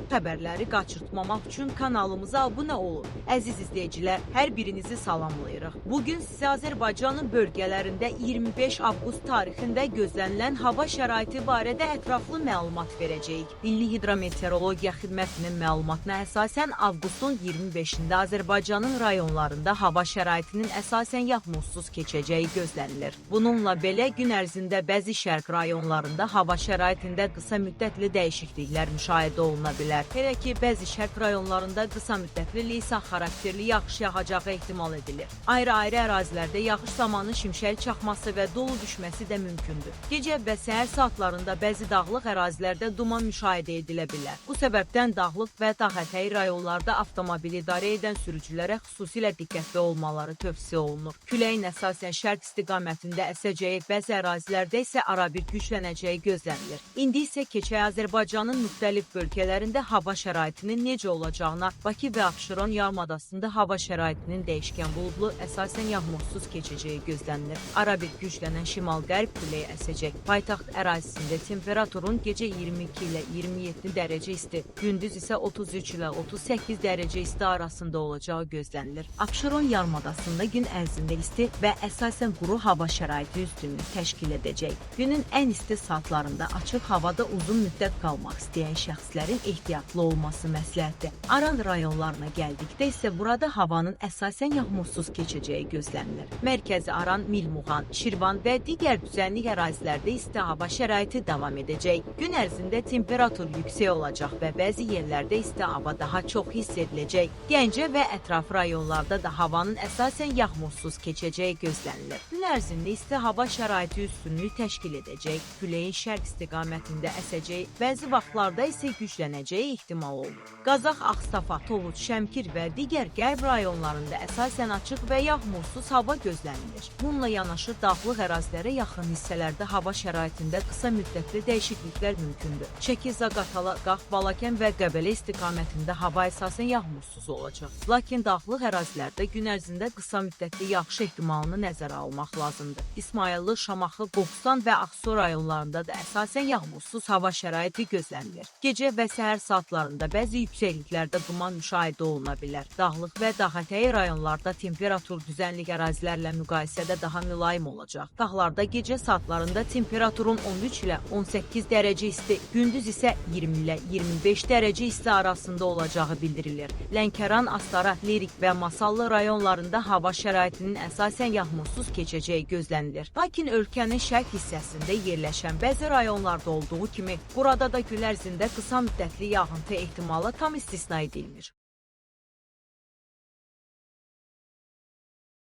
Xəbərləri qaçırtmamaq üçün kanalımıza abunə olun. Əziz izləyicilər, hər birinizi salamlayırıq. Bugün sizə Azərbaycanın bölgələrində 25 avqust tarixində gözlənilən hava şəraiti barədə ətraflı məlumat verəcəyik. Milli Hidrometeorologiya Xidmətinin məlumatına əsasən avqustun 25-də Azərbaycanın rayonlarında hava şəraitinin əsasən yağmursuz keçəcəyi gözlənilir. Bununla belə gün ərzində bəzi şərq rayonlarında hava şəraitində qısa müddətli dəyişikliklər müşahidə oluna bilər. Elə ki, bəzi şərq rayonlarında qısa müddətli leysan xarakterli yağış yağacağı ehtimal edilir. Ayrı-ayrı ərazilərdə yağış zamanı şimşək çaxması və dolu düşməsi də mümkündür. Gecə və səhər saatlarında bəzi dağlıq ərazilərdə duman müşahidə edilə bilər. Bu səbəbdən dağlıq və dağətəyi rayonlarda avtomobili idarə edən sürücülərə xüsusilə diqqətli olmaları tövsiyə olunur. Küləyin əsasən şərq istiqamətində əsəcəyi, bəzi ərazilərdə isə arabir güclənəcəyi gözlənilir. İndi isə keçək Azərbaycanın müxtəlif bölgələrində hava şəraitinin necə olacağına, Bakı və Abşeron yarımadasında hava şəraitinin dəyişkən buludlu, əsasən yağmursuz keçəcəyi gözlənilir. Arabir güclənən şimal-qərb küləyi əsəcək. Paytaxt ərazisində temperaturun gecə 22 ilə 27 dərəcə isti, gündüz isə 33 ilə 38 dərəcə isti arasında olacağı gözlənilir. Abşeron yarımadasında gün ərzində isti və əsasən quru hava şəraiti üstünlük təşkil edəcək. Günün ən isti saatlarında açıq havada uzun müddət qalmaq istəyən şəxslərin ehtiyatlı olması məsləhətdir. Aran rayonlarına gəldikdə isə burada havanın əsasən yağmursuz keçəcəyi gözlənilir. Mərkəzi Aran, Milmuğan, Şirvan və digər düzənlik ərazilərdə isti hava şəraiti davam edəcək. Gün ərzində temperatur yüksək olacaq və bəzi yerlərdə isti hava daha çox hiss ediləcək. Gəncə və ətraf rayonlarda da havanın əsasən yağmursuz keçəcəyi gözlənilir. Gün ərzində isti hava şəraiti üstünlüyü təşkil edəcək. Küləyin şərq istiqamətində əsəcək, bəzi vaxtlarda isə güclənəcəyi ehtimal olunur. Qazax, Ağstafa, Tovuz, Şəmkir və digər qərb rayonlarında əsasən açıq və yağmursuz hava gözlənilir. Bununla yanaşı dağlıq ərazilərə yaxın hissələrdə hava şəraitində qısa müddətli dəyişikliklər mümkündür. Şəki, Zaqatala, Qax, Balakən və Qəbələ istiqamətində hava əsasən yağmursuz olacaq. Lakin dağlıq ərazilərdə gün ərzində qısa müddətli yağış ehtimalını nəzərə almaq lazımdır. İsmayıllı, Şamaxı, Qobustan və Ağsu rayonlarında da əsasən yağmursuz hava şəraiti gözlənilir. Gecə və səhər saatlarında bəzi yüksəkliklərdə duman müşahidə oluna bilər. Dağlıq və dağətəyi rayonlarda temperatur düzənlik ərazilərlə müqayisədə daha mülayim olacaq. Dağlarda gecə saatlarında temperaturun 13 ilə 18 dərəcə isti, gündüz isə 20 ilə 25 dərəcə isti arasında olacağı bildirilir. Lənkəran, Astara, Lerik və Masallı rayonlarında hava şəraitinin əsasən yağmursuz keçəcəyi gözlənilir. Lakin ölkənin şərq hissəsində yerləşən bəzi rayonlarda olduğu kimi, burada da gün ərzində qısa müddətli yağıntı ehtimalı tam istisna edilmir.